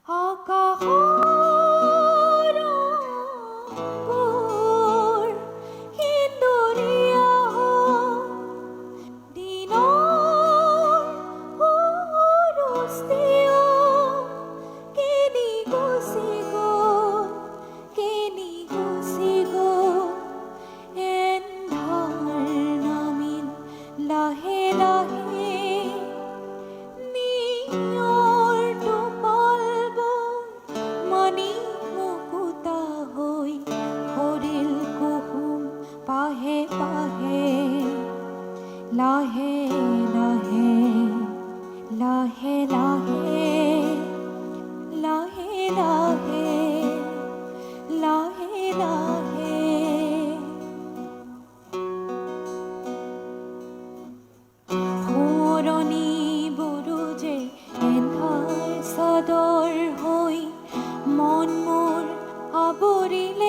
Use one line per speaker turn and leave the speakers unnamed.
আকাশৰ ৰংবোৰ সেন্দুৰীয়া হ'ল, দিনৰ সুৰুষ্টিও কেনি গুচি গ'ল, কেনি গুচি গ'ল। এন্ধাৰ নামিল লাহে লাহে, নিয়ৰ টোপালবোৰ মণি মুকুতা হৈ সৰিল কুহুম পাহে পাহে। লাহে লাহে লাহে লাহে লাহে লাহে লাহে লাহে। পুৰণি বুৰুজে এন্ধাৰ চাদৰ হৈ মন মোৰ আৱৰিলে।